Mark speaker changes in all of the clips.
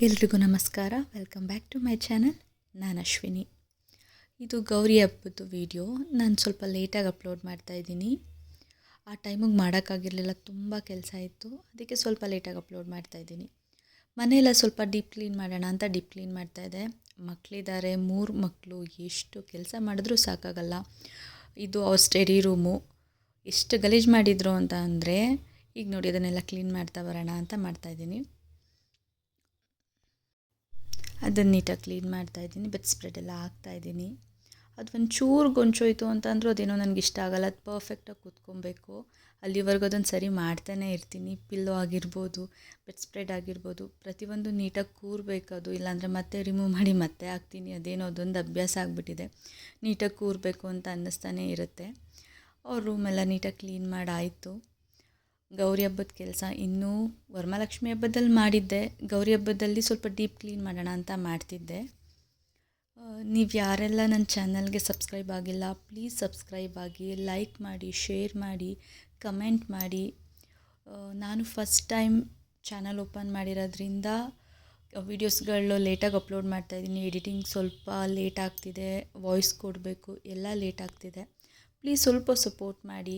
Speaker 1: ಎಲ್ರಿಗೂ ನಮಸ್ಕಾರ. Welcome back to my channel. ನಾನು ಅಶ್ವಿನಿ. ಇದು ಗೌರಿ ಹಬ್ಬದ ವಿಡಿಯೋ. ನಾನು ಸ್ವಲ್ಪ ಲೇಟಾಗಿ ಅಪ್ಲೋಡ್ ಮಾಡ್ತಾಯಿದ್ದೀನಿ. ಆ ಟೈಮಿಗೆ ಮಾಡೋಕ್ಕಾಗಿರಲಿಲ್ಲ, ತುಂಬ ಕೆಲಸ ಇತ್ತು. ಅದಕ್ಕೆ ಸ್ವಲ್ಪ ಲೇಟಾಗಿ ಅಪ್ಲೋಡ್ ಮಾಡ್ತಾಯಿದ್ದೀನಿ. ಮನೆಯೆಲ್ಲ ಸ್ವಲ್ಪ ಡೀಪ್ ಕ್ಲೀನ್ ಮಾಡೋಣ ಅಂತ ಡೀಪ್ ಕ್ಲೀನ್ ಮಾಡ್ತಾಯಿದ್ದೆ. ಮಕ್ಕಳಿದ್ದಾರೆ, 3 ಮಕ್ಕಳು. ಎಷ್ಟು ಕೆಲಸ ಮಾಡಿದ್ರೂ ಸಾಕಾಗಲ್ಲ. ಇದು ಅವ್ರ ಸ್ಟಡಿ ರೂಮು. ಎಷ್ಟು ಗಲೀಜು ಮಾಡಿದರು ಅಂತ ಅಂದರೆ, ಈಗ ನೋಡಿ ಅದನ್ನೆಲ್ಲ ಕ್ಲೀನ್ ಮಾಡ್ತಾ ಬರೋಣ ಅಂತ ಮಾಡ್ತಾಯಿದ್ದೀನಿ. ಅದನ್ನು ನೀಟಾಗಿ ಕ್ಲೀನ್ ಮಾಡ್ತಾಯಿದ್ದೀನಿ. ಬೆಡ್ ಸ್ಪ್ರೆಡ್ ಎಲ್ಲ ಹಾಕ್ತಾಯಿದ್ದೀನಿ. ಅದು ಒಂಚೂರು ಗೊಂಚೋಯ್ತು ಅಂತಂದರೂ ಅದೇನೋ ನನಗೆ ಇಷ್ಟ ಆಗೋಲ್ಲ. ಅದು ಪರ್ಫೆಕ್ಟಾಗಿ ಕೂತ್ಕೊಬೇಕು. ಅಲ್ಲಿವರೆಗೂ ಅದನ್ನು ಸರಿ ಮಾಡ್ತಾನೆ ಇರ್ತೀನಿ. ಪಿಲ್ಲೋ ಆಗಿರ್ಬೋದು, ಬೆಡ್ ಸ್ಪ್ರೆಡ್ ಆಗಿರ್ಬೋದು, ಪ್ರತಿಯೊಂದು ನೀಟಾಗಿ ಕೂರಬೇಕದು. ಇಲ್ಲಾಂದರೆ ಮತ್ತೆ ರಿಮೂವ್ ಮಾಡಿ ಮತ್ತೆ ಹಾಕ್ತೀನಿ. ಅದೇನೋ ಅದೊಂದು ಅಭ್ಯಾಸ ಆಗಿಬಿಟ್ಟಿದೆ. ನೀಟಾಗಿ ಕೂರಬೇಕು ಅಂತ ಅನ್ನಿಸ್ತಾನೆ ಇರುತ್ತೆ. ಅವ್ರ ರೂಮೆಲ್ಲ ನೀಟಾಗಿ ಕ್ಲೀನ್ ಮಾಡಾಯಿತು. ಗೌರಿ ಹಬ್ಬದ ಕೆಲಸ ಇನ್ನೂ ವರಮಹಾಲಕ್ಷ್ಮಿ ಹಬ್ಬದಲ್ಲಿ ಮಾಡಿದ್ದೆ. ಗೌರಿ ಹಬ್ಬದಲ್ಲಿ ಸ್ವಲ್ಪ ಡೀಪ್ ಕ್ಲೀನ್ ಮಾಡೋಣ ಅಂತ ಮಾಡ್ತಿದ್ದೆ. ನೀವು ಯಾರೆಲ್ಲ ನನ್ನ ಚಾನಲ್ಗೆ ಸಬ್ಸ್ಕ್ರೈಬ್ ಆಗಿಲ್ಲ, ಪ್ಲೀಸ್ ಸಬ್ಸ್ಕ್ರೈಬ್ ಆಗಿ, ಲೈಕ್ ಮಾಡಿ, ಶೇರ್ ಮಾಡಿ, ಕಮೆಂಟ್ ಮಾಡಿ. ನಾನು ಫಸ್ಟ್ ಟೈಮ್ ಚಾನಲ್ ಓಪನ್ ಮಾಡಿರೋದ್ರಿಂದ ವೀಡಿಯೋಸ್ಗಳು ಲೇಟಾಗಿ ಅಪ್ಲೋಡ್ ಮಾಡ್ತಾಯಿದ್ದೀನಿ. ಎಡಿಟಿಂಗ್ ಸ್ವಲ್ಪ ಲೇಟ್ ಆಗ್ತಿದೆ, ವಾಯ್ಸ್ ಕೊಡಬೇಕು, ಎಲ್ಲ ಲೇಟ್ ಆಗ್ತಿದೆ. ಪ್ಲೀಸ್ ಸ್ವಲ್ಪ ಸಪೋರ್ಟ್ ಮಾಡಿ.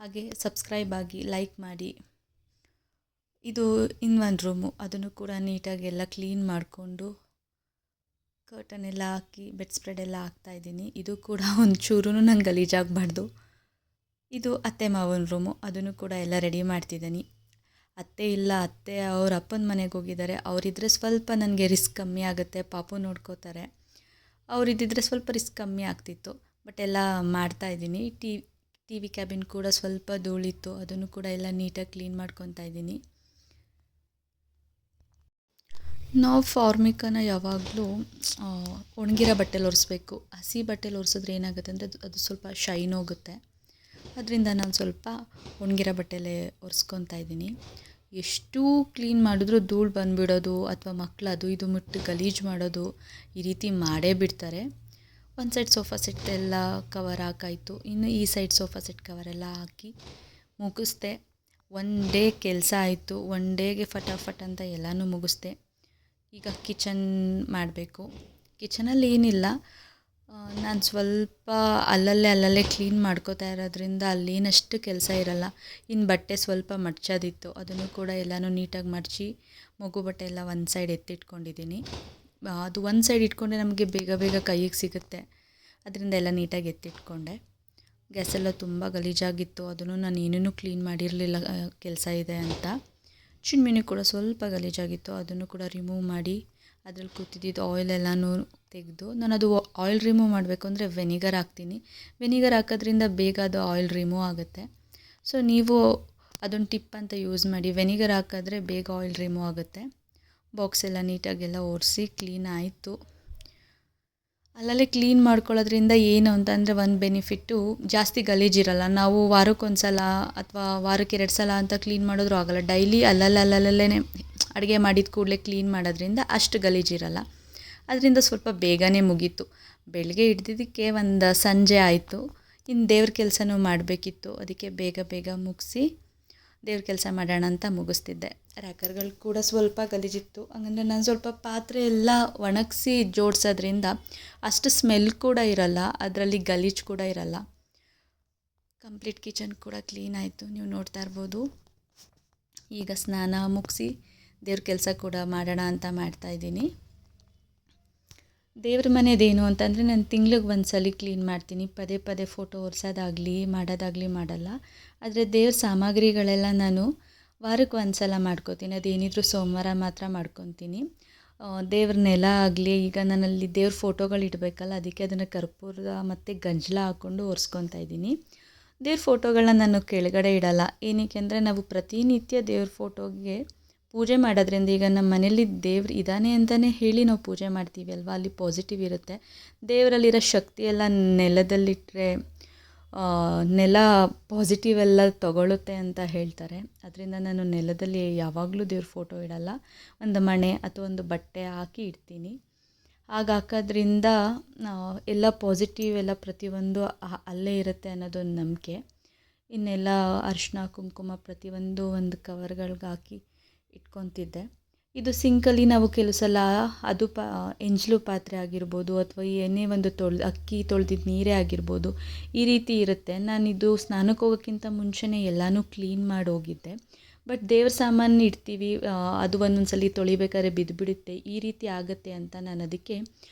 Speaker 1: ಹಾಗೆ ಸಬ್ಸ್ಕ್ರೈಬ್ ಆಗಿ, ಲೈಕ್ ಮಾಡಿ. ಇದು ಇನ್ನೊಂದು ರೂಮು. ಅದನ್ನು ಕೂಡ ನೀಟಾಗಿ ಎಲ್ಲ ಕ್ಲೀನ್ ಮಾಡಿಕೊಂಡು ಕರ್ಟನ್ ಎಲ್ಲ ಹಾಕಿ ಬೆಡ್ ಸ್ಪ್ರೆಡ್ ಎಲ್ಲ ಹಾಕ್ತಾಯಿದ್ದೀನಿ. ಇದು ಕೂಡ ಒಂಚೂರು ನಂಗೆ ಗಲೀಜಾಗಬಾರ್ದು. ಇದು ಅತ್ತೆ ಮಾವನ ರೂಮು. ಅದನ್ನು ಕೂಡ ಎಲ್ಲ ರೆಡಿ ಮಾಡ್ತಿದ್ದೀನಿ. ಅತ್ತೆ ಇಲ್ಲ, ಅತ್ತೆ ಅವ್ರ ಅಪ್ಪನ ಮನೆಗೆ ಹೋಗಿದ್ದಾರೆ. ಅವರಿದ್ದರೆ ಸ್ವಲ್ಪ ನನಗೆ ರಿಸ್ಕ್ ಕಮ್ಮಿ ಆಗುತ್ತೆ. ಪಾಪು ನೋಡ್ಕೋತಾರೆ. ಅವರಿದ್ದಿದ್ರೆ ಸ್ವಲ್ಪ ರಿಸ್ಕ್ ಕಮ್ಮಿ ಆಗ್ತಿತ್ತು. ಬಟ್ ಎಲ್ಲ ಮಾಡ್ತಾಯಿದ್ದೀನಿ. ಟಿ ವಿ ಕ್ಯಾಬಿನ್ ಕೂಡ ಸ್ವಲ್ಪ ಧೂಳಿತ್ತು. ಅದನ್ನು ಕೂಡ ಎಲ್ಲ ನೀಟಾಗಿ ಕ್ಲೀನ್ ಮಾಡ್ಕೊತಾ ಇದ್ದೀನಿ. ನಾವು ಫಾರ್ಮಿಕನ ಯಾವಾಗಲೂ ಒಣಗಿರೋ ಬಟ್ಟೆಲಿ ಒರೆಸ್ಬೇಕು. ಹಸಿ ಬಟ್ಟೆಲಿ ಒರೆಸಿದ್ರೆ ಏನಾಗುತ್ತೆ ಅಂದರೆ ಅದು ಸ್ವಲ್ಪ ಶೈನ್ ಹೋಗುತ್ತೆ. ಅದರಿಂದ ನಾನು ಸ್ವಲ್ಪ ಒಣಗಿರೋ ಬಟ್ಟೆಲೇ ಒರೆಸ್ಕೊತಾ ಇದ್ದೀನಿ. ಎಷ್ಟು ಕ್ಲೀನ್ ಮಾಡಿದ್ರೂ ಧೂಳು ಬಂದುಬಿಡೋದು, ಅಥವಾ ಮಕ್ಕಳು ಅದು ಇದು ಮುಟ್ಟು ಗಲೀಜು ಮಾಡೋದು, ಈ ರೀತಿ ಮಾಡೇ ಬಿಡ್ತಾರೆ. ಒಂದು ಸೈಡ್ ಸೋಫಾ ಸೆಟ್ ಎಲ್ಲ ಕವರ್ ಹಾಕಾಯಿತು. ಇನ್ನು ಈ ಸೈಡ್ ಸೋಫಾ ಸೆಟ್ ಕವರೆಲ್ಲ ಹಾಕಿ ಮುಗಿಸ್ದೆ. ಒನ್ ಡೇ ಕೆಲಸ ಆಯಿತು. ಒನ್ ಡೇಗೆ ಫಟಾಫಟ್ ಅಂತ ಎಲ್ಲನೂ ಮುಗಿಸ್ದೆ. ಈಗ ಕಿಚನ್ ಮಾಡಬೇಕು. ಕಿಚನಲ್ಲಿ ಏನಿಲ್ಲ, ನಾನು ಸ್ವಲ್ಪ ಅಲ್ಲಲ್ಲೇ ಕ್ಲೀನ್ ಮಾಡ್ಕೋತಾ ಇರೋದ್ರಿಂದ ಅಲ್ಲೇನಷ್ಟು ಕೆಲಸ ಇರಲ್ಲ. ಇನ್ನು ಬಟ್ಟೆ ಸ್ವಲ್ಪ ಮಡ್ಚೋದಿತ್ತು, ಅದನ್ನು ಕೂಡ ಎಲ್ಲನೂ ನೀಟಾಗಿ ಮಡಚಿ ಮಗು ಬಟ್ಟೆ ಎಲ್ಲ ಒಂದು ಸೈಡ್ ಎತ್ತಿಟ್ಕೊಂಡಿದ್ದೀನಿ. ಅದು ಒಂದು ಸೈಡ್ ಇಟ್ಕೊಂಡೆ ನಮಗೆ ಬೇಗ ಬೇಗ ಕೈಗೆ ಸಿಗುತ್ತೆ. ಅದರಿಂದ ಎಲ್ಲ ನೀಟಾಗಿ ಎತ್ತಿಟ್ಕೊಂಡೆ. ಗ್ಯಾಸೆಲ್ಲ ತುಂಬ ಗಲೀಜಾಗಿತ್ತು. ಅದನ್ನು ನಾನು ಏನೂ ಕ್ಲೀನ್ ಮಾಡಿರಲಿಲ್ಲ, ಕೆಲಸ ಇದೆ ಅಂತ. ಚಿಮ್ಮಿನೂ ಕೂಡ ಸ್ವಲ್ಪ ಗಲೀಜಾಗಿತ್ತು. ಅದನ್ನು ಕೂಡ ರಿಮೂವ್ ಮಾಡಿ ಅದ್ರಲ್ಲಿ ಕೂತಿದ್ದು ಆಯಿಲ್ ಎಲ್ಲನೂ ತೆಗೆದು, ನಾನು ಅದು ಆಯಿಲ್ ರಿಮೂವ್ ಮಾಡಬೇಕು ಅಂದರೆ ವೆನಿಗರ್ ಹಾಕ್ತೀನಿ. ವೆನಿಗರ್ ಹಾಕೋದ್ರಿಂದ ಬೇಗ ಅದು ಆಯಿಲ್ ರಿಮೂವ್ ಆಗುತ್ತೆ. ಸೊ ನೀವು ಅದೊಂದು ಟಿಪ್ ಅಂತ ಯೂಸ್ ಮಾಡಿ. ವೆನಿಗರ್ ಹಾಕಿದ್ರೆ ಬೇಗ ಆಯಿಲ್ ರಿಮೂವ್ ಆಗುತ್ತೆ. ಬಾಕ್ಸ್ ಎಲ್ಲ ನೀಟಾಗೆಲ್ಲ ಒರೆಸಿ ಕ್ಲೀನ್ ಆಯಿತು. ಅಲ್ಲಲ್ಲೇ ಕ್ಲೀನ್ ಮಾಡ್ಕೊಳ್ಳೋದ್ರಿಂದ ಏನು ಅಂತಂದರೆ ಒಂದು ಬೆನಿಫಿಟ್ಟು, ಜಾಸ್ತಿ ಗಲೀಜಿರಲ್ಲ. ನಾವು ವಾರಕ್ಕೊಂದು ಸಲ ಅಥವಾ ವಾರಕ್ಕೆ 2 ಸಲ ಅಂತ ಕ್ಲೀನ್ ಮಾಡಿದ್ರೂ ಆಗೋಲ್ಲ. ಡೈಲಿ ಅಲ್ಲಲ್ಲೇ ಅಡುಗೆ ಮಾಡಿದ ಕೂಡಲೇ ಕ್ಲೀನ್ ಮಾಡೋದ್ರಿಂದ ಅಷ್ಟು ಗಲೀಜಿರಲ್ಲ. ಅದರಿಂದ ಸ್ವಲ್ಪ ಬೇಗನೆ ಮುಗೀತು. ಬೆಳಗ್ಗೆ ಹಿಡ್ದಿದ್ದಕ್ಕೆ ಒಂದು ಸಂಜೆ ಆಯಿತು. ಇನ್ನು ದೇವ್ರ ಕೆಲಸನೂ ಮಾಡಬೇಕಿತ್ತು. ಅದಕ್ಕೆ ಬೇಗ ಮುಗಿಸಿ ದೇವ್ರ ಕೆಲಸ ಮಾಡೋಣ ಅಂತ ಮುಗಿಸ್ತಿದ್ದೆ. ರ್ಯಾಕರ್ಗಳು ಕೂಡ ಸ್ವಲ್ಪ ಗಲೀಜಿತ್ತು. ಹಂಗಂದ್ರೆ ನಾನು ಸ್ವಲ್ಪ ಪಾತ್ರೆ ಎಲ್ಲ ಒಣಗಿಸಿ ಜೋಡಿಸೋದ್ರಿಂದ ಅಷ್ಟು ಸ್ಮೆಲ್ ಕೂಡ ಇರಲ್ಲ, ಅದರಲ್ಲಿ ಗಲೀಜು ಕೂಡ ಇರಲ್ಲ. ಕಂಪ್ಲೀಟ್ ಕಿಚನ್ ಕೂಡ ಕ್ಲೀನ್ ಆಯಿತು, ನೀವು ನೋಡ್ತಾ ಇರ್ಬೋದು. ಈಗ ಸ್ನಾನ ಮುಗಿಸಿ ದೇವ್ರ ಕೆಲಸ ಕೂಡ ಮಾಡೋಣ ಅಂತ ಮಾಡ್ತಾಯಿದ್ದೀನಿ. ದೇವ್ರ ಮನೆಯದೇನು ಅಂತಂದರೆ ನಾನು ತಿಂಗ್ಳಿಗೆ ಒಂದು ಸಲ ಕ್ಲೀನ್ ಮಾಡ್ತೀನಿ. ಪದೇ ಫೋಟೋ ಒರೆಸೋದಾಗಲಿ ಮಾಡಲ್ಲ. ಆದರೆ ದೇವ್ರ ಸಾಮಗ್ರಿಗಳೆಲ್ಲ ನಾನು ವಾರಕ್ಕೆ ಒಂದು ಸಲ ಮಾಡ್ಕೋತೀನಿ. ಅದೇನಿದ್ರು ಸೋಮವಾರ ಮಾತ್ರ ಮಾಡ್ಕೊತೀನಿ. ದೇವ್ರ ನೆಲ ಆಗಲಿ, ಈಗ ನಾನಲ್ಲಿ ದೇವ್ರ ಫೋಟೋಗಳು ಇಡಬೇಕಲ್ಲ, ಅದಕ್ಕೆ ಅದನ್ನು ಕರ್ಪೂರ ಮತ್ತು ಗಂಜಲ ಹಾಕ್ಕೊಂಡು ಒರೆಸ್ಕೊತಾ ಇದ್ದೀನಿ. ದೇವ್ರ ಫೋಟೋಗಳನ್ನ ನಾನು ಕೆಳಗಡೆ ಇಡಲ್ಲ. ಏನಕ್ಕೆ ಅಂದರೆ ನಾವು ಪ್ರತಿನಿತ್ಯ ದೇವ್ರ ಫೋಟೋಗೆ ಪೂಜೆ ಮಾಡೋದ್ರಿಂದ, ಈಗ ನಮ್ಮ ಮನೇಲಿ ದೇವ್ರು ಇದ್ದಾನೆ ಅಂತಲೇ ಹೇಳಿ ನಾವು ಪೂಜೆ ಮಾಡ್ತೀವಿ ಅಲ್ವಾ, ಅಲ್ಲಿ ಪಾಸಿಟಿವ್ ಇರುತ್ತೆ. ದೇವರಲ್ಲಿರೋ ಶಕ್ತಿ ಎಲ್ಲ ನೆಲದಲ್ಲಿಟ್ಟರೆ ನೆಲ ಪಾಸಿಟಿವ್ ಎಲ್ಲ ತಗೊಳ್ಳುತ್ತೆ ಅಂತ ಹೇಳ್ತಾರೆ. ಅದರಿಂದ ನಾನು ನೆಲದಲ್ಲಿ ಯಾವಾಗಲೂ ದೇವ್ರ ಫೋಟೋ ಇಡಲ್ಲ. ಒಂದು ಮಣೆ ಅಥವಾ ಒಂದು ಬಟ್ಟೆ ಹಾಕಿ ಇಡ್ತೀನಿ. ಆಗ ಹಾಕೋದ್ರಿಂದ ಎಲ್ಲ ಪಾಸಿಟಿವ್ ಎಲ್ಲ ಪ್ರತಿಯೊಂದು ಅಲ್ಲೇ ಇರುತ್ತೆ ಅನ್ನೋದೊಂದು ನಂಬಿಕೆ. ಇನ್ನೆಲ್ಲ ಅರಿಶಿನ ಕುಂಕುಮ ಪ್ರತಿಯೊಂದು ಒಂದು ಕವರ್ಗಳ್ಗೆ ಹಾಕಿ ಇಟ್ಕೊತಿದ್ದೆ. ಇದು ಸಿಂಕಲ್ಲಿ ನಾವು ಕೆಲವು ಸಲ ಅದು ಎಂಜಲು ಪಾತ್ರೆ ಆಗಿರ್ಬೋದು ಅಥವಾ ಏನೇ ಒಂದು ಅಕ್ಕಿ ತೊಳೆದಿದ್ದ ನೀರೇ ಆಗಿರ್ಬೋದು, ಈ ರೀತಿ ಇರುತ್ತೆ. ನಾನಿದು ಸ್ನಾನಕ್ಕೆ ಹೋಗೋಕ್ಕಿಂತ ಮುಂಚೆನೇ ಎಲ್ಲನೂ ಕ್ಲೀನ್ ಮಾಡಿ ಹೋಗಿದ್ದೆ. ಬಟ್ ದೇವ್ರ ಸಾಮಾನು ಇಡ್ತೀವಿ, ಅದು ಒಂದೊಂದು ಸಲ ತೊಳಿಬೇಕಾದ್ರೆ ಬಿದ್ದುಬಿಡುತ್ತೆ, ಈ ರೀತಿ ಆಗುತ್ತೆ ಅಂತ ನಾನು ಅದಕ್ಕೆ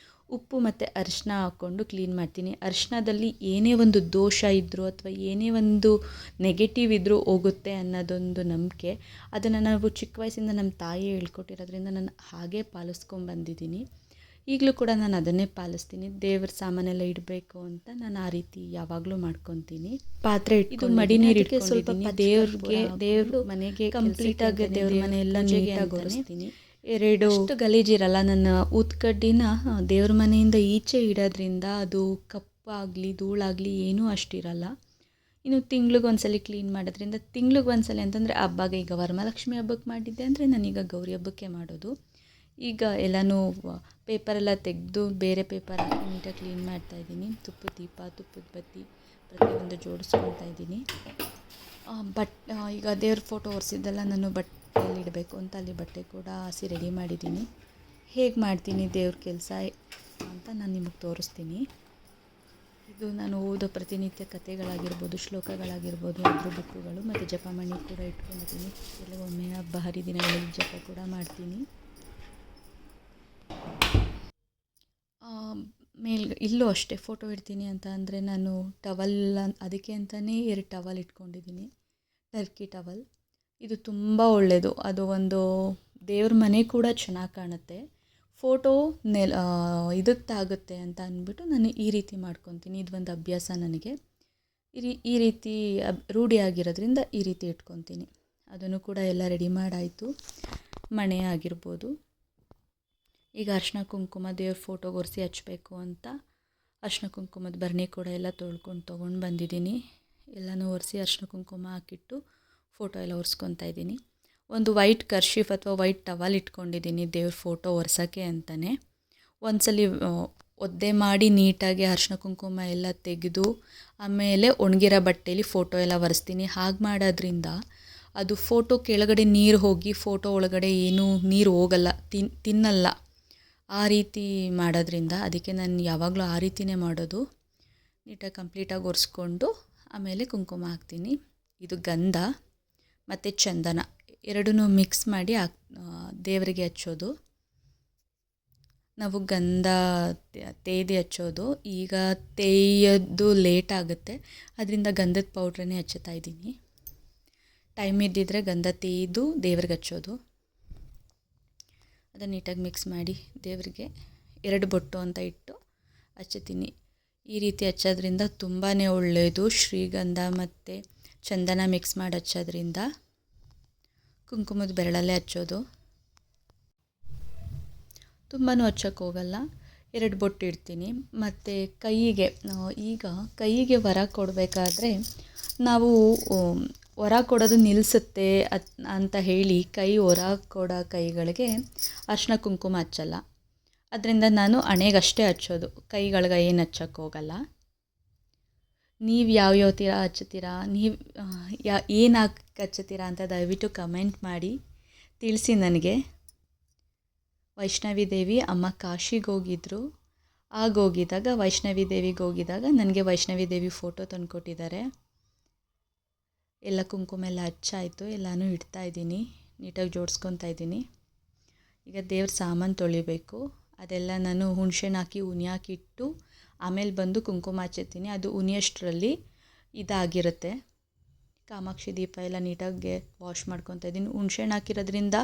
Speaker 1: ಉಪ್ಪು ಮತ್ತು ಅರಿಶಿನ ಹಾಕ್ಕೊಂಡು ಕ್ಲೀನ್ ಮಾಡ್ತೀನಿ. ಅರಿಶಿನದಲ್ಲಿ ಏನೇ ಒಂದು ದೋಷ ಇದ್ದರೂ ಅಥವಾ ಏನೇ ಒಂದು ನೆಗೆಟಿವ್ ಇದ್ದರೂ ಹೋಗುತ್ತೆ ಅನ್ನೋದೊಂದು ನಂಬಿಕೆ. ಅದನ್ನು ನಾವು ಚಿಕ್ಕ ವಯಸ್ಸಿಂದ ನಮ್ಮ ತಾಯಿ ಹೇಳ್ಕೊಟ್ಟಿರೋದ್ರಿಂದ ನಾನು ಹಾಗೇ ಪಾಲಿಸ್ಕೊಂಬಂದಿದ್ದೀನಿ. ಈಗಲೂ ಕೂಡ ನಾನು ಅದನ್ನೇ ಪಾಲಿಸ್ತೀನಿ. ದೇವ್ರ ಸಾಮಾನೆಲ್ಲ ಇಡಬೇಕು ಅಂತ ನಾನು ಆ ರೀತಿ ಯಾವಾಗಲೂ ಮಾಡ್ಕೊತೀನಿ. ಪಾತ್ರೆ ಇದು ಮಡಿ ನೀರು ಇಟ್ಕೊಂಡಿದ್ದೀನಿ. ದೇವ್ರ ಮನೆಗೆ ಕಂಪ್ಲೀಟಾಗಿ ದೇವ್ರ ಮನೆಯೆಲ್ಲ ನೀಟಾಗಿ ಒರೆಸ್ತೀನಿ. ಎರಡು ಗಲೀಜಿರಲ್ಲ. ನನ್ನ ಊದ್ಕಡ್ಡಿನ ದೇವ್ರ ಮನೆಯಿಂದ ಈಚೆ ಇಡೋದ್ರಿಂದ ಅದು ಕಪ್ಪಾಗಲಿ ಧೂಳಾಗಲಿ ಏನೂ ಅಷ್ಟಿರಲ್ಲ. ಇನ್ನು ತಿಂಗ್ಳಿಗೊಂದ್ಸಲ ಕ್ಲೀನ್ ಮಾಡೋದ್ರಿಂದ, ತಿಂಗ್ಳಿಗೊಂದ್ಸಲ ಅಂತಂದರೆ ಹಬ್ಬಗೆ, ಈಗ ವರಮಹಾಲಕ್ಷ್ಮಿ ಹಬ್ಬಕ್ಕೆ ಮಾಡಿದ್ದೆ ಅಂದರೆ ನಾನೀಗ ಗೌರಿ ಹಬ್ಬಕ್ಕೆ ಮಾಡೋದು. ಈಗ ಎಲ್ಲನೂ ಪೇಪರೆಲ್ಲ ತೆಗೆದು ಬೇರೆ ಪೇಪರ್ ಹಾಕಿ ನೀಟಾಗಿ ಕ್ಲೀನ್ ಮಾಡ್ತಾಯಿದ್ದೀನಿ. ತುಪ್ಪದ ದೀಪ, ತುಪ್ಪದ ಬತ್ತಿ ಪ್ರತಿಯೊಂದು ಜೋಡಿಸ್ಕೊಳ್ತಾ ಇದ್ದೀನಿ. ಈಗ ದೇವ್ರ ಫೋಟೋ ಒರೆಸಿದ್ದೆಲ್ಲ ನಾನು ಬಟ್ಟೆಯಲ್ಲಿ ಇಡಬೇಕು ಅಂತ ಅಲ್ಲಿ ಬಟ್ಟೆ ಕೂಡ ಹಸಿ ರೆಡಿ ಮಾಡಿದ್ದೀನಿ. ಹೇಗೆ ಮಾಡ್ತೀನಿ ದೇವ್ರ ಕೆಲಸ ಅಂತ ನಾನು ನಿಮಗೆ ತೋರಿಸ್ತೀನಿ. ಇದು ನಾನು ಓದೋ ಪ್ರತಿನಿತ್ಯ ಕಥೆಗಳಾಗಿರ್ಬೋದು, ಶ್ಲೋಕಗಳಾಗಿರ್ಬೋದು, ಅದ್ರ ಬುಕ್ಕುಗಳು ಮತ್ತು ಜಪಮಣಿ ಕೂಡ ಇಟ್ಕೊಂಡಿದ್ದೀನಿ. ಕೆಲವೊಮ್ಮೆ ಹಬ್ಬ ಹರಿದಿನಗಳಲ್ಲಿ ಜಪ ಕೂಡ ಮಾಡ್ತೀನಿ. ಇಲ್ಲೂ ಅಷ್ಟೇ ಫೋಟೋ ಇಡ್ತೀನಿ ಅಂತ ಅಂದರೆ ನಾನು ಟವಲ್, ಅದಕ್ಕೆ ಅಂತಲೇ 2 ಟವಲ್ ಇಟ್ಕೊಂಡಿದ್ದೀನಿ. ಟರ್ಕಿ ಟವಲ್ ಇದು ತುಂಬ ಒಳ್ಳೆಯದು. ಅದು ಒಂದು ದೇವ್ರ ಮನೆ ಕೂಡ ಚೆನ್ನಾಗಿ ಕಾಣುತ್ತೆ. ಫೋಟೋ ಇದಕ್ಕೆ ತಾಗುತ್ತೆ ಅಂತ ಅಂದ್ಬಿಟ್ಟು ನಾನು ಈ ರೀತಿ ಮಾಡ್ಕೊತೀನಿ. ಇದು ಒಂದು ಅಭ್ಯಾಸ ನನಗೆ. ಈ ರೀತಿ ರೂಢಿ ಆಗಿರೋದ್ರಿಂದ ಈ ರೀತಿ ಇಟ್ಕೊತೀನಿ. ಅದನ್ನು ಕೂಡ ಎಲ್ಲ ರೆಡಿ ಮಾಡಾಯಿತು. ಮಣೆ ಆಗಿರ್ಬೋದು. ಈಗ ಅರಿಶಿನ ಕುಂಕುಮ ದೇವ್ರ ಫೋಟೋಗೆ ಒರೆಸಿ ಹಚ್ಚಬೇಕು ಅಂತ ಅರಿಶಿನ ಕುಂಕುಮದ ಭರಣಿ ಕೂಡ ಎಲ್ಲ ತೊಗೊಂಡು ಬಂದಿದ್ದೀನಿ. ಎಲ್ಲನೂ ಒರೆಸಿ ಅರಿಶಿನ ಕುಂಕುಮ ಹಾಕಿಟ್ಟು ಫೋಟೋ ಎಲ್ಲ ಒರೆಸ್ಕೊತಾ ಇದ್ದೀನಿ. ಒಂದು ವೈಟ್ ಕರ್ಶೀಫ್ ಅಥವಾ ವೈಟ್ ಟವಲ್ ಇಟ್ಕೊಂಡಿದ್ದೀನಿ ದೇವ್ರ ಫೋಟೋ ಒರೆಸೋಕ್ಕೆ ಅಂತಲೇ. ಒಂದ್ಸಲಿ ಒದ್ದೆ ಮಾಡಿ ನೀಟಾಗಿ ಅರಿಶಿನ ಕುಂಕುಮ ಎಲ್ಲ ತೆಗೆದು ಆಮೇಲೆ ಒಣಗಿರೋ ಬಟ್ಟೆಯಲ್ಲಿ ಫೋಟೋ ಎಲ್ಲ ಒರೆಸ್ತೀನಿ. ಹಾಗೆ ಮಾಡೋದ್ರಿಂದ ಅದು ಫೋಟೋ ಕೆಳಗಡೆ ನೀರು ಹೋಗಿ ಫೋಟೋ ಒಳಗಡೆ ಏನೂ ನೀರು ಹೋಗಲ್ಲ, ತಿನ್ನಲ್ಲ. ಆ ರೀತಿ ಮಾಡೋದ್ರಿಂದ ಅದಕ್ಕೆ ನಾನು ಯಾವಾಗಲೂ ಆ ರೀತಿಯೇ ಮಾಡೋದು. ನೀಟಾಗಿ ಕಂಪ್ಲೀಟಾಗಿ ಒರೆಸ್ಕೊಂಡು ಆಮೇಲೆ ಕುಂಕುಮ ಹಾಕ್ತೀನಿ. ಇದು ಗಂಧ ಮತ್ತು ಚಂದನ ಎರಡನ್ನೂ ಮಿಕ್ಸ್ ಮಾಡಿ ದೇವರಿಗೆ ಹಚ್ಚೋದು. ನಾವು ಗಂಧ ತೇದಿ ಹಚ್ಚೋದು. ಈಗ ತೇಯೋದು ಲೇಟ್ ಆಗುತ್ತೆ, ಅದರಿಂದ ಗಂಧದ ಪೌಡ್ರನ್ನೇ ಹಚ್ಚುತ್ತಾ ಇದ್ದೀನಿ. ಟೈಮ್ ಇದ್ದಿದ್ದರೆ ಗಂಧ ತೇದು ದೇವ್ರಿಗೆ ಹಚ್ಚೋದು. ಅದನ್ನು ನೀಟಾಗಿ ಮಿಕ್ಸ್ ಮಾಡಿ ದೇವರಿಗೆ 2 ಬೊಟ್ಟು ಅಂತ ಇಟ್ಟು ಹಚ್ಚುತ್ತೀನಿ. ಈ ರೀತಿ ಹಚ್ಚೋದ್ರಿಂದ ತುಂಬಾ ಒಳ್ಳೆಯದು. ಶ್ರೀಗಂಧ ಮತ್ತು ಚಂದನ ಮಿಕ್ಸ್ ಮಾಡಿ ಹಚ್ಚೋದ್ರಿಂದ. ಕುಂಕುಮದ ಬೆರಳಲ್ಲೇ ಹಚ್ಚೋದು. ತುಂಬಾ ಹಚ್ಚೋಕ್ಕೆ ಹೋಗಲ್ಲ, 2 ಬೊಟ್ಟು ಇಡ್ತೀನಿ. ಮತ್ತು ಈಗ ಕೈಗೆ ವರ ಕೊಡಬೇಕಾದ್ರೆ ನಾವು ವರ ಕೊಡೋದು ನಿಲ್ಲಿಸುತ್ತೆ ಅಂತ ಹೇಳಿ ಹೊರ ಕೊಡೋ ಕೈಗಳಿಗೆ ಅರಿಶಿನ ಕುಂಕುಮ ಹಚ್ಚಲ್ಲ. ಅದರಿಂದ ನಾನು ಹಣೆಗಷ್ಟೇ ಹಚ್ಚೋದು, ಕೈಗಳಿಗೆ ಏನು ಹಚ್ಚೋಕ್ಕೆ ಹೋಗಲ್ಲ. ನೀವು ಯಾವ್ಯಾವ ಥರ ಹಚ್ಚುತ್ತೀರಾ, ನೀವು ಏನು ಹಚ್ಚುತ್ತೀರಾ ಅಂತ ದಯವಿಟ್ಟು ಕಮೆಂಟ್ ಮಾಡಿ ತಿಳಿಸಿ ನನಗೆ. ವೈಷ್ಣವಿ ದೇವಿ ಅಮ್ಮ ಕಾಶಿಗೆ ಹೋಗಿದ್ದರು. ವೈಷ್ಣವಿ ದೇವಿಗೆ ಹೋಗಿದಾಗ ನನಗೆ ವೈಷ್ಣವಿ ದೇವಿ ಫೋಟೋ ತಂದುಕೊಟ್ಟಿದ್ದಾರೆ. ಎಲ್ಲ ಕುಂಕುಮ ಎಲ್ಲ ಹಚ್ಚಾಯಿತು, ಎಲ್ಲನೂ ಇಡ್ತಾಯಿದ್ದೀನಿ, ನೀಟಾಗಿ ಜೋಡಿಸ್ಕೊತಾ ಇದ್ದೀನಿ. ಈಗ ದೇವ್ರ ಸಾಮಾನು ತೊಳಿಬೇಕು. ಅದೆಲ್ಲ ನಾನು ಹುಣಸೆಹಣ್ಣು ಹಾಕಿ ಉನಿ ಹಾಕಿಟ್ಟು ಆಮೇಲೆ ಬಂದು ಕುಂಕುಮ ಹಚ್ಚುತ್ತೀನಿ. ಅದು ಉನಿಯಷ್ಟರಲ್ಲಿ ಇದಾಗಿರುತ್ತೆ. ಕಾಮಾಕ್ಷಿ ದೀಪ ಎಲ್ಲ ನೀಟಾಗಿ ವಾಶ್ ಮಾಡ್ಕೊತಾ ಇದ್ದೀನಿ. ಹುಣಸೆಹಣ್ಣು ಹಾಕಿರೋದ್ರಿಂದ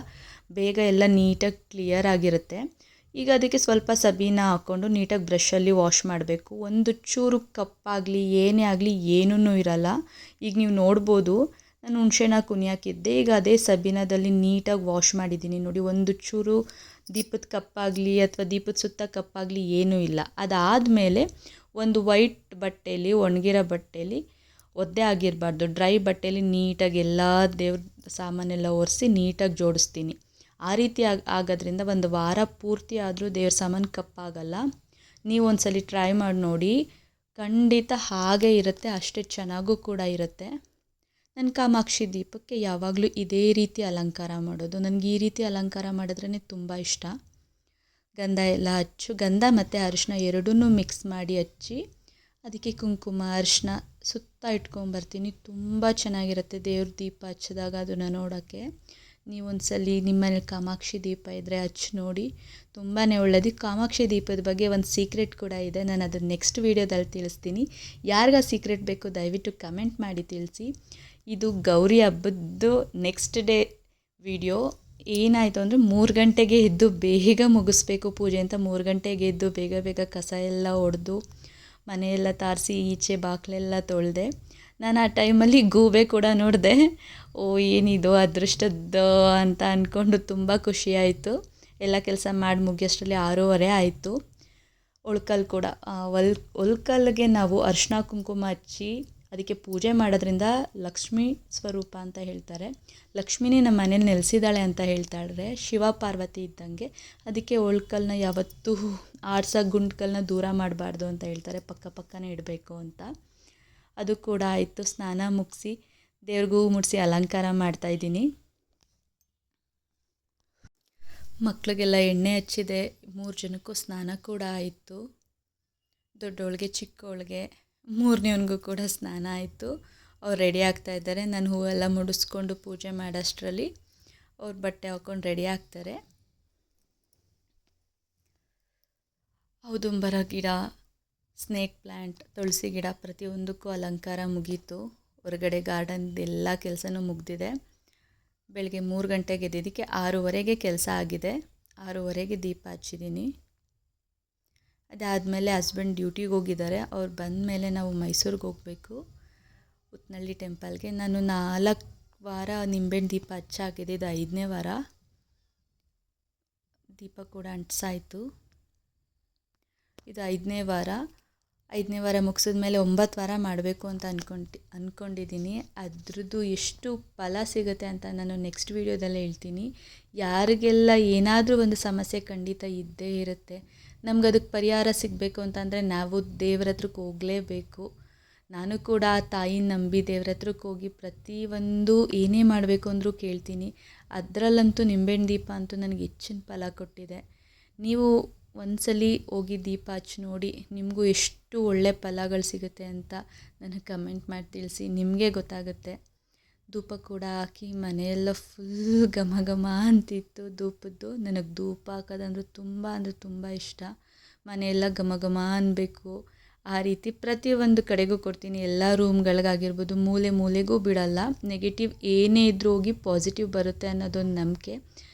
Speaker 1: ಬೇಗ ಎಲ್ಲ ನೀಟಾಗಿ ಕ್ಲಿಯರ್ ಆಗಿರುತ್ತೆ. ಈಗ ಅದಕ್ಕೆ ಸ್ವಲ್ಪ ಸಬೀನ ಹಾಕ್ಕೊಂಡು ನೀಟಾಗಿ ಬ್ರಷಲ್ಲಿ ವಾಶ್ ಮಾಡಬೇಕು. ಒಂದು ಚೂರು ಕಪ್ಪಾಗಲಿ ಏನೇ ಆಗಲಿ ಏನೂ ಇರಲ್ಲ. ಈಗ ನೀವು ನೋಡ್ಬೋದು, ನಾನು ಹುಣಸೆಹಣ್ಣು ಹಾಕಿ ಉನಿ ಹಾಕಿದ್ದೆ, ಈಗ ಅದೇ ಸಬೀನದಲ್ಲಿ ನೀಟಾಗಿ ವಾಶ್ ಮಾಡಿದ್ದೀನಿ. ನೋಡಿ, ಒಂದು ಚೂರು ದೀಪದ ಕಪ್ಪಾಗಲಿ ಅಥವಾ ದೀಪದ ಸುತ್ತ ಕಪ್ಪಾಗಲಿ ಏನೂ ಇಲ್ಲ. ಅದಾದಮೇಲೆ ಒಂದು ವೈಟ್ ಬಟ್ಟೆಯಲ್ಲಿ, ಒಣಗಿರೋ ಬಟ್ಟೆಯಲ್ಲಿ, ಒದ್ದೆ ಆಗಿರಬಾರ್ದು, ಡ್ರೈ ಬಟ್ಟೆಯಲ್ಲಿ ನೀಟಾಗಿ ಎಲ್ಲ ದೇವ್ರ ಸಾಮಾನೆಲ್ಲ ಒರೆಸಿ ನೀಟಾಗಿ ಜೋಡಿಸ್ತೀನಿ. ಆ ರೀತಿ ಆಗೋದ್ರಿಂದ ಒಂದು ವಾರ ಪೂರ್ತಿ ಆದರೂ ದೇವ್ರ ಸಾಮಾನು ಕಪ್ಪಾಗಲ್ಲ. ನೀವು ಒಂದ್ಸಲಿ ಟ್ರೈ ಮಾಡಿ ನೋಡಿ, ಖಂಡಿತ ಹಾಗೇ ಇರುತ್ತೆ, ಅಷ್ಟೇ ಚೆನ್ನಾಗೂ ಕೂಡ ಇರುತ್ತೆ. ನನ್ನ ಕಾಮಾಕ್ಷಿ ದೀಪಕ್ಕೆ ಯಾವಾಗಲೂ ಇದೇ ರೀತಿ ಅಲಂಕಾರ ಮಾಡೋದು. ನನಗೆ ಈ ರೀತಿ ಅಲಂಕಾರ ಮಾಡಿದ್ರೇ ತುಂಬ ಇಷ್ಟ. ಗಂಧ ಎಲ್ಲ ಗಂಧ ಮತ್ತು ಅರಿಶಿನ ಎರಡನ್ನೂ ಮಿಕ್ಸ್ ಮಾಡಿ ಹಚ್ಚಿ ಅದಕ್ಕೆ ಕುಂಕುಮ ಅರಿಶಿನ ಸುತ್ತ ಇಟ್ಕೊಂಬರ್ತೀನಿ. ತುಂಬ ಚೆನ್ನಾಗಿರುತ್ತೆ ದೇವ್ರ ದೀಪ ಹಚ್ಚಿದಾಗ ಅದನ್ನು ನೋಡೋಕ್ಕೆ. ನೀವೊಂದ್ಸಲಿ ನಿಮ್ಮನೇಲಿ ಕಾಮಾಕ್ಷಿ ದೀಪ ಇದ್ದರೆ ಹಚ್ಚಿ ನೋಡಿ, ತುಂಬಾ ಒಳ್ಳೆಯದು. ಕಾಮಾಕ್ಷಿ ದೀಪದ ಬಗ್ಗೆ ಒಂದು ಸೀಕ್ರೆಟ್ ಕೂಡ ಇದೆ, ನಾನು ಅದನ್ನು ನೆಕ್ಸ್ಟ್ ವೀಡಿಯೋದಲ್ಲಿ ತಿಳಿಸ್ತೀನಿ. ಯಾರಿಗ ಸೀಕ್ರೆಟ್ ಬೇಕು ದಯವಿಟ್ಟು ಕಮೆಂಟ್ ಮಾಡಿ ತಿಳಿಸಿ. ಇದು ಗೌರಿ ಹಬ್ಬದ್ದು ನೆಕ್ಸ್ಟ್ ಡೇ ವಿಡಿಯೋ. ಏನಾಯಿತು ಅಂದರೆ 3 ಗಂಟೆಗೆ ಎದ್ದು ಬೇಗ ಮುಗಿಸ್ಬೇಕು ಪೂಜೆ ಅಂತ 3 ಗಂಟೆಗೆ ಎದ್ದು ಬೇಗ ಬೇಗ ಕಸ ಎಲ್ಲ ಹೊಡೆದು ಮನೆಯೆಲ್ಲ ತಾರಿಸಿ ಈಚೆ ಬಾಗಿಲೆಲ್ಲ ತೊಳೆದೆ. ನಾನು ಆ ಟೈಮಲ್ಲಿ ಗೂಬೆ ಕೂಡ ನೋಡಿದೆ. ಓ ಏನಿದು ಅದೃಷ್ಟದ್ದು ಅಂತ ಅಂದ್ಕೊಂಡು ತುಂಬ ಖುಷಿಯಾಯಿತು. ಎಲ್ಲ ಕೆಲಸ ಮಾಡಿ ಮುಗಿಯೋಷ್ಟರಲ್ಲಿ 6:30 ಆಯಿತು. ಒಳ್ಕಲ್ಲು ಕೂಡ ಒಳ್ಕಲ್ಗೆ ನಾವು ಅರಿಶಿನ ಕುಂಕುಮ ಹಚ್ಚಿ ಅದಕ್ಕೆ ಪೂಜೆ ಮಾಡೋದ್ರಿಂದ ಲಕ್ಷ್ಮೀ ಸ್ವರೂಪ ಅಂತ ಹೇಳ್ತಾರೆ. ಲಕ್ಷ್ಮಿನೇ ನಮ್ಮ ಮನೇಲಿ ನೆಲೆಸಿದ್ದಾಳೆ ಅಂತ ಹೇಳ್ತಾಳೆ, ಶಿವ ಪಾರ್ವತಿ ಇದ್ದಂಗೆ. ಅದಕ್ಕೆ ಒಳ್ಕಲ್ಲನ್ನ ಯಾವತ್ತೂ ಆಡ್ಸೋ ಗುಂಡ್ಕಲ್ಲನ್ನ ದೂರ ಮಾಡಬಾರ್ದು ಅಂತ ಹೇಳ್ತಾರೆ, ಪಕ್ಕನೇ ಇಡಬೇಕು ಅಂತ. ಅದು ಕೂಡ ಆಯಿತು. ಸ್ನಾನ ಮುಗಿಸಿ ದೇವ್ರಿಗೂ ಮುಡಿಸಿ ಅಲಂಕಾರ ಮಾಡ್ತಾಯಿದ್ದೀನಿ. ಮಕ್ಕಳಿಗೆಲ್ಲ ಎಣ್ಣೆ ಹಚ್ಚಿದೆ. 3 ಜನಕ್ಕೂ ಸ್ನಾನ ಕೂಡ ಆಯಿತು. ದೊಡ್ಡವಳಿಗೆ ಚಿಕ್ಕವಳಿಗೆ 3ನೇವನಿಗೂ ಕೂಡ ಸ್ನಾನ ಆಯಿತು. ಅವ್ರು ರೆಡಿ ಆಗ್ತಾಯಿದ್ದಾರೆ. ನಾನು ಹೂವೆಲ್ಲ ಮುಡಿಸ್ಕೊಂಡು ಪೂಜೆ ಮಾಡೋಷ್ಟರಲ್ಲಿ ಅವ್ರು ಬಟ್ಟೆ ಹಾಕ್ಕೊಂಡು ರೆಡಿ ಆಗ್ತಾರೆ. ಔದುಂಬರ ಗಿಡ, ಸ್ನೇಕ್ ಪ್ಲ್ಯಾಂಟ್, ತುಳಸಿ ಗಿಡ ಪ್ರತಿಯೊಂದಕ್ಕೂ ಅಲಂಕಾರ ಮುಗೀತು. ಹೊರಗಡೆ ಗಾರ್ಡನ್ದೆಲ್ಲ ಕೆಲಸನೂ ಮುಗಿದಿದೆ. ಬೆಳಗ್ಗೆ 3 ಗಂಟೆಗೆ ಎದ್ದಿದ್ದಕ್ಕೆ 6:30ಗೆ ಕೆಲಸ ಆಗಿದೆ. 6:30ಗೆ ದೀಪ ಹಚ್ಚಿದ್ದೀನಿ. ಅದಾದಮೇಲೆ ಹಸ್ಬೆಂಡ್ ಡ್ಯೂಟಿಗೆ ಹೋಗಿದ್ದಾರೆ. ಅವ್ರು ಬಂದ ಮೇಲೆ ನಾವು ಮೈಸೂರಿಗೆ ಹೋಗಬೇಕು, ಉತ್ತನಳ್ಳಿ ಟೆಂಪಲ್ಗೆ. ನಾನು 4 ವಾರ ನಿಂಬೆಹಣ್ಣು ದೀಪ ಹಚ್ಚಾಗಿದೆ. ಇದು 5ನೇ ವಾರ. ದೀಪ ಕೂಡ ಅಂಟಿಸಾಯಿತು. ಇದು 5ನೇ ವಾರ. 5ನೇ ವಾರ ಮುಗಿಸಿದ ಮೇಲೆ 9 ವಾರ ಮಾಡಬೇಕು ಅಂತ ಅಂದ್ಕೊಂಡಿದ್ದೀನಿ. ಅದ್ರದ್ದು ಎಷ್ಟು ಫಲ ಸಿಗುತ್ತೆ ಅಂತ ನಾನು ನೆಕ್ಸ್ಟ್ ವೀಡಿಯೋದಲ್ಲೇ ಹೇಳ್ತೀನಿ. ಯಾರಿಗೆಲ್ಲ ಏನಾದರೂ ಒಂದು ಸಮಸ್ಯೆ ಖಂಡಿತ ಇದ್ದೇ ಇರುತ್ತೆ. ನಮ್ಗೆ ಅದಕ್ಕೆ ಪರಿಹಾರ ಸಿಗಬೇಕು ಅಂತಂದರೆ ನಾವು ದೇವ್ರ ಹತ್ರಕ್ಕೆ ಹೋಗಲೇಬೇಕು. ನಾನು ಕೂಡ ಆ ತಾಯಿನ ನಂಬಿ ದೇವ್ರ ಹತ್ರಕ್ಕೆ ಹೋಗಿ ಪ್ರತಿಯೊಂದು ಏನೇ ಮಾಡಬೇಕು ಅಂದರೂ ಕೇಳ್ತೀನಿ. ಅದರಲ್ಲಂತೂ ನಿಂಬೆಹಣ್ಣು ದೀಪ ಅಂತೂ ನನಗೆ ಹೆಚ್ಚಿನ ಫಲ ಕೊಟ್ಟಿದೆ. ನೀವು ಒಂದ್ಸಲಿ ಹೋಗಿ ದೀಪ ಹಚ್ಚಿ ನೋಡಿ, ನಿಮಗೂ ಎಷ್ಟು ಒಳ್ಳೆ ಫಲಗಳು ಸಿಗುತ್ತೆ ಅಂತ ನನಗೆ ಕಮೆಂಟ್ ಮಾಡಿ ತಿಳಿಸಿ. ನಿಮಗೆ ಗೊತ್ತಾಗುತ್ತೆ. ಧೂಪ ಕೂಡ ಹಾಕಿ ಮನೆಯೆಲ್ಲ ಫುಲ್ ಘಮ ಘಮ ಅಂತಿತ್ತು ಧೂಪದ್ದು. ನನಗೆ ಧೂಪ ಹಾಕೋದಂದ್ರೆ ತುಂಬ ಇಷ್ಟ. ಮನೆಯೆಲ್ಲ ಘಮ ಘಮ ಅನ್ನಬೇಕು. ಆ ರೀತಿ ಪ್ರತಿಯೊಂದು ಕಡೆಗೂ ಕೊಡ್ತೀನಿ. ಎಲ್ಲ ರೂಮ್ಗಳಿಗಾಗಿರ್ಬೋದು, ಮೂಲೆ ಮೂಲೆಗೂ ಬಿಡಲ್ಲ. ನೆಗೆಟಿವ್ ಏನೇ ಇದ್ರೂ ಹೋಗಿ ಪಾಸಿಟಿವ್ ಬರುತ್ತೆ ಅನ್ನೋದೊಂದು ನಂಬಿಕೆ.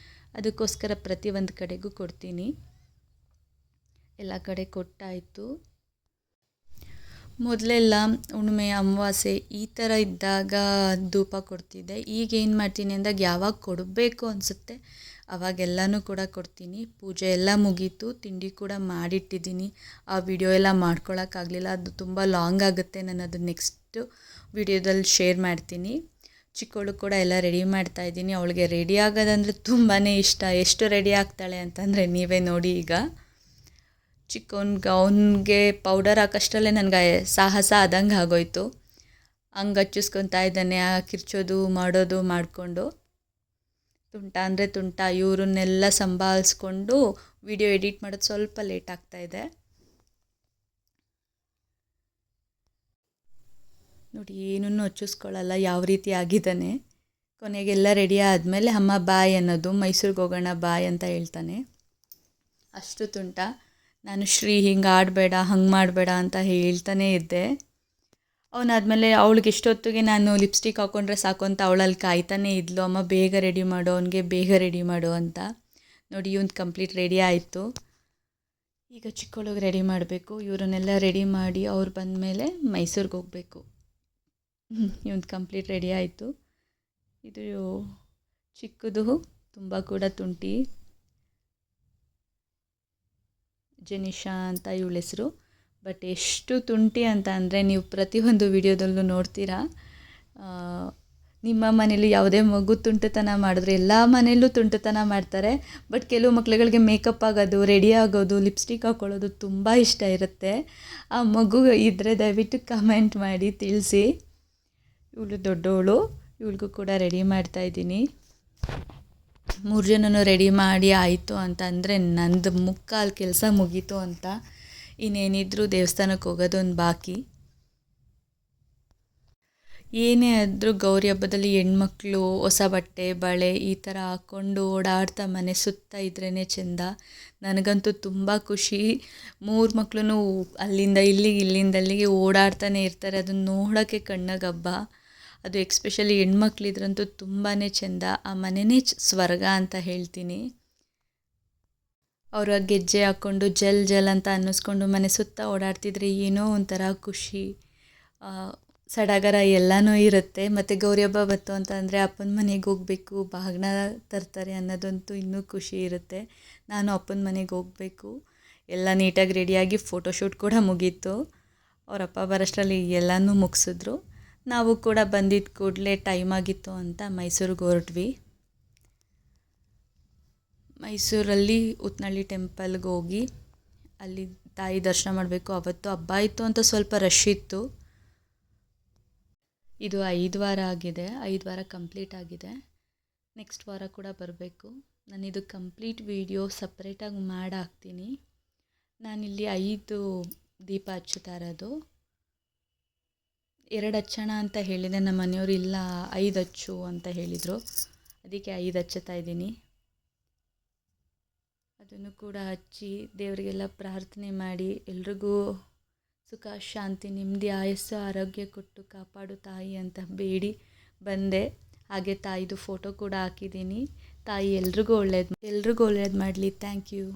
Speaker 1: ಅದಕ್ಕೋಸ್ಕರ ಪ್ರತಿಯೊಂದು ಕಡೆಗೂ ಕೊಡ್ತೀನಿ. ಎಲ್ಲ ಕಡೆ ಕೊಟ್ಟಾಯಿತು. ಮೊದಲೆಲ್ಲ ಹುಣ್ಣಿಮೆ, ಅಮಾವಾಸ್ಯೆ ಈ ಥರ ಇದ್ದಾಗ ಧೂಪ ಕೊಡ್ತಿದ್ದೆ. ಈಗ ಏನು ಮಾಡ್ತೀನಿ ಅಂದಾಗ ಯಾವಾಗ ಕೊಡಬೇಕು ಅನಿಸುತ್ತೆ ಅವಾಗೆಲ್ಲನೂ ಕೂಡ ಕೊಡ್ತೀನಿ. ಪೂಜೆ ಎಲ್ಲ ಮುಗೀತು. ತಿಂಡಿ ಕೂಡ ಮಾಡಿಟ್ಟಿದ್ದೀನಿ. ಆ ವಿಡಿಯೋ ಎಲ್ಲ ಮಾಡ್ಕೊಳಕ್ಕಾಗಲಿಲ್ಲ, ಅದು ತುಂಬ ಲಾಂಗ್ ಆಗುತ್ತೆ. ನಾನು ಅದು ನೆಕ್ಸ್ಟ್ ವಿಡಿಯೋದಲ್ಲಿ ಶೇರ್ ಮಾಡ್ತೀನಿ. ಚಿಕ್ಕವಳು ಕೂಡ ಎಲ್ಲ ರೆಡಿ ಮಾಡ್ತಾಯಿದ್ದೀನಿ. ಅವಳಿಗೆ ರೆಡಿ ಆಗೋದಂದರೆ ತುಂಬಾ ಇಷ್ಟ. ಎಷ್ಟು ರೆಡಿ ಆಗ್ತಾಳೆ ಅಂತಂದರೆ ನೀವೇ ನೋಡಿ. ಈಗ ಅವನಿಗೆ ಪೌಡರ್ ಹಾಕೋಷ್ಟರಲ್ಲೇ ನನಗೆ ಸಾಹಸ ಆದಂಗೆ ಆಗೋಯ್ತು. ಹಂಗೆ ಹಚ್ಚಿಸ್ಕೊತಾ ಇದ್ದಾನೆ, ಕಿರ್ಚೋದು ಮಾಡೋದು ಮಾಡಿಕೊಂಡು. ತುಂಟ ಅಂದರೆ ತುಂಟ. ಇವ್ರನ್ನೆಲ್ಲ ಸಂಭಾಳಿಸ್ಕೊಂಡು ವಿಡಿಯೋ ಎಡಿಟ್ ಮಾಡೋದು ಸ್ವಲ್ಪ ಲೇಟ್ ಆಗ್ತಾಯಿದೆ. ನೋಡಿ, ಏನನ್ನೂ ಹಚ್ಚಿಸ್ಕೊಳ್ಳಲ್ಲ, ಯಾವ ರೀತಿ ಆಗಿದ್ದಾನೆ. ಕೊನೆಗೆಲ್ಲ ರೆಡಿ ಆದಮೇಲೆ ಅಮ್ಮ ಬಾಯ್ ಅನ್ನೋದು, ಮೈಸೂರಿಗೆ ಹೋಗೋಣ ಬಾಯ್ ಅಂತ ಹೇಳ್ತಾನೆ. ಅಷ್ಟು ತುಂಟ. ನಾನು ಶ್ರೀ ಹಿಂಗೆ ಆಡಬೇಡ, ಹಂಗೆ ಮಾಡಬೇಡ ಅಂತ ಹೇಳ್ತಾನೇ ಇದ್ದೆ. ಅವನಾದಮೇಲೆ ಅವಳಿಗೆ ಇಷ್ಟೊತ್ತಿಗೆ ನಾನು ಲಿಪ್ಸ್ಟಿಕ್ ಹಾಕ್ಕೊಂಡ್ರೆ ಸಾಕು ಅಂತ ಅವಳಲ್ಲಿ ಕಾಯ್ತಾನೇ ಇದ್ಲು. ಅಮ್ಮ ಬೇಗ ರೆಡಿ ಮಾಡು, ಅವನಿಗೆ ಬೇಗ ರೆಡಿ ಮಾಡು ಅಂತ. ನೋಡಿ, ಇವನು ಕಂಪ್ಲೀಟ್ ರೆಡಿ ಆಯಿತು. ಈಗ ಚಿಕ್ಕವಳಿಗೆ ರೆಡಿ ಮಾಡಬೇಕು. ಇವರನ್ನೆಲ್ಲ ರೆಡಿ ಮಾಡಿ ಅವ್ರು ಬಂದಮೇಲೆ ಮೈಸೂರಿಗೆ ಹೋಗಬೇಕು. ಇವನು ಕಂಪ್ಲೀಟ್ ರೆಡಿ ಆಯಿತು. ಇದು ಚಿಕ್ಕದು, ತುಂಬ ಕೂಡ ತುಂಟಿ. ಜೆನಿಷಾ ಅಂತ ಇವಳ ಹೆಸರು. ಬಟ್ ಎಷ್ಟು ತುಂಟಿ ಅಂತ ಅಂದರೆ ನೀವು ಪ್ರತಿಯೊಂದು ವಿಡಿಯೋದಲ್ಲೂ ನೋಡ್ತೀರಾ. ನಿಮ್ಮ ಮನೇಲಿ ಯಾವುದೇ ಮಗು ತುಂಟತನ ಮಾಡಿದ್ರೆ ಎಲ್ಲ ಮನೆಯಲ್ಲೂ ತುಂಟತನ ಮಾಡ್ತಾರೆ. ಬಟ್ ಕೆಲವು ಮಕ್ಳುಗಳಿಗೆ ಮೇಕಪ್ ಆಗೋದು, ರೆಡಿ ಆಗೋದು, ಲಿಪ್ಸ್ಟಿಕ್ ಹಾಕ್ಕೊಳ್ಳೋದು ತುಂಬ ಇಷ್ಟ ಇರುತ್ತೆ. ಆ ಮಗು ಇದ್ದರೆ ದಯವಿಟ್ಟು ಕಮೆಂಟ್ ಮಾಡಿ ತಿಳಿಸಿ. ಇವಳು ದೊಡ್ಡವಳು, ಇವಳಿಗೂ ಕೂಡ ರೆಡಿ ಮಾಡ್ತಾಯಿದ್ದೀನಿ. 3 ಜನನೂ ರೆಡಿ ಮಾಡಿ ಆಯಿತು ಅಂತ ಅಂದರೆ ನಂದು ಮುಕ್ಕಾಲು ಕೆಲಸ ಮುಗೀತು ಅಂತ. ಇನ್ನೇನಿದ್ರೂ ದೇವಸ್ಥಾನಕ್ಕೆ ಹೋಗೋದೊಂದು ಬಾಕಿ. ಏನೇ ಆದರೂ ಗೌರಿ ಹಬ್ಬದಲ್ಲಿ ಹೆಣ್ಮಕ್ಳು ಹೊಸ ಬಟ್ಟೆ ಬಳೆ ಈ ಥರ ಹಾಕ್ಕೊಂಡು ಓಡಾಡ್ತಾ ಮನೆ ಸುತ್ತ ಇದ್ರೇ ಚೆಂದ. ನನಗಂತೂ ತುಂಬ ಖುಷಿ. 3 ಮಕ್ಳು ಅಲ್ಲಿಂದ ಇಲ್ಲಿಗೆ ಇಲ್ಲಿಂದ ಅಲ್ಲಿಗೆ ಓಡಾಡ್ತಾನೆ ಇರ್ತಾರೆ. ಅದನ್ನು ನೋಡೋಕ್ಕೆ ಕಣ್ಣಿಗೆ ಹಬ್ಬ. ಅದು ಎಕ್ಸ್ಪೆಷಲಿ ಹೆಣ್ಮಕ್ಳಿದ್ರಂತೂ ತುಂಬಾ ಚೆಂದ. ಆ ಮನೆಯೇ ಸ್ವರ್ಗ ಅಂತ ಹೇಳ್ತೀನಿ. ಅವರ ಗೆಜ್ಜೆ ಹಾಕ್ಕೊಂಡು ಜಲ್ ಜಲ್ ಅಂತ ಅನ್ನಿಸ್ಕೊಂಡು ಮನೆ ಸುತ್ತ ಓಡಾಡ್ತಿದ್ರೆ ಏನೋ ಒಂಥರ ಖುಷಿ, ಸಡಗರ ಎಲ್ಲನೂ ಇರುತ್ತೆ. ಮತ್ತು ಗೌರಿ ಹಬ್ಬ ಬಂತು ಅಂತ ಅಂದರೆ ಅಪ್ಪನ ಮನೆಗೆ ಹೋಗಬೇಕು, ಬಾಗಿನ ತರ್ತಾರೆ ಅನ್ನೋದಂತೂ ಇನ್ನೂ ಖುಷಿ ಇರುತ್ತೆ. ನಾನು ಅಪ್ಪನ ಮನೆಗೆ ಹೋಗಬೇಕು. ಎಲ್ಲ ನೀಟಾಗಿ ರೆಡಿಯಾಗಿ ಫೋಟೋಶೂಟ್ ಕೂಡ ಮುಗೀತು. ಅವರಪ್ಪ ಬರೋಷ್ಟರಲ್ಲಿ ಎಲ್ಲನೂ ಮುಗಿಸಿದ್ರು. ನಾವು ಕೂಡ ಬಂದಿದ್ದ ಕೂಡಲೇ ಟೈಮ್ ಆಗಿತ್ತು ಅಂತ ಮೈಸೂರಿಗೆ ಹೊರಟ್ವಿ. ಮೈಸೂರಲ್ಲಿ ಉತ್ತನಳ್ಳಿ ಟೆಂಪಲ್ಗೆ ಹೋಗಿ ಅಲ್ಲಿ ತಾಯಿ ದರ್ಶನ ಮಾಡಬೇಕು. ಅವತ್ತು ಹಬ್ಬ ಇತ್ತು ಅಂತ ಸ್ವಲ್ಪ ರಶ್ ಇತ್ತು. ಇದು 5 ವಾರ ಆಗಿದೆ, 5 ವಾರ ಕಂಪ್ಲೀಟ್ ಆಗಿದೆ. ನೆಕ್ಸ್ಟ್ ವಾರ ಕೂಡ ಬರಬೇಕು. ನಾನಿದು ಕಂಪ್ಲೀಟ್ ವೀಡಿಯೋ ಸಪ್ರೇಟಾಗಿ ಮಾಡಿ ಹಾಕ್ತೀನಿ. ನಾನಿಲ್ಲಿ 5 ದೀಪ ಹಚ್ಚುತ್ತಾ ಇರೋದು. 2 ಹಚ್ಚೋಣ ಅಂತ ಹೇಳಿದೆ, ನಮ್ಮ ಮನೆಯವರು ಇಲ್ಲ 5 ಹಚ್ಚು ಅಂತ ಹೇಳಿದರು. ಅದಕ್ಕೆ 5 ಹಚ್ಚುತ್ತಾ ಇದ್ದೀನಿ. ಅದನ್ನು ಕೂಡ ಹಚ್ಚಿ ದೇವರಿಗೆಲ್ಲ ಪ್ರಾರ್ಥನೆ ಮಾಡಿ ಎಲ್ರಿಗೂ ಸುಖ ಶಾಂತಿ ನೆಮ್ಮದಿ ಆಯಸ್ಸು ಆರೋಗ್ಯ ಕೊಟ್ಟು ಕಾಪಾಡು ತಾಯಿ ಅಂತ ಬೇಡಿ ಬಂದೆ. ಹಾಗೆ ತಾಯಿದು ಫೋಟೋ ಕೂಡ ಹಾಕಿದ್ದೀನಿ. ತಾಯಿ ಎಲ್ರಿಗೂ ಒಳ್ಳೇದು ಮಾಡಲಿ. Thank you.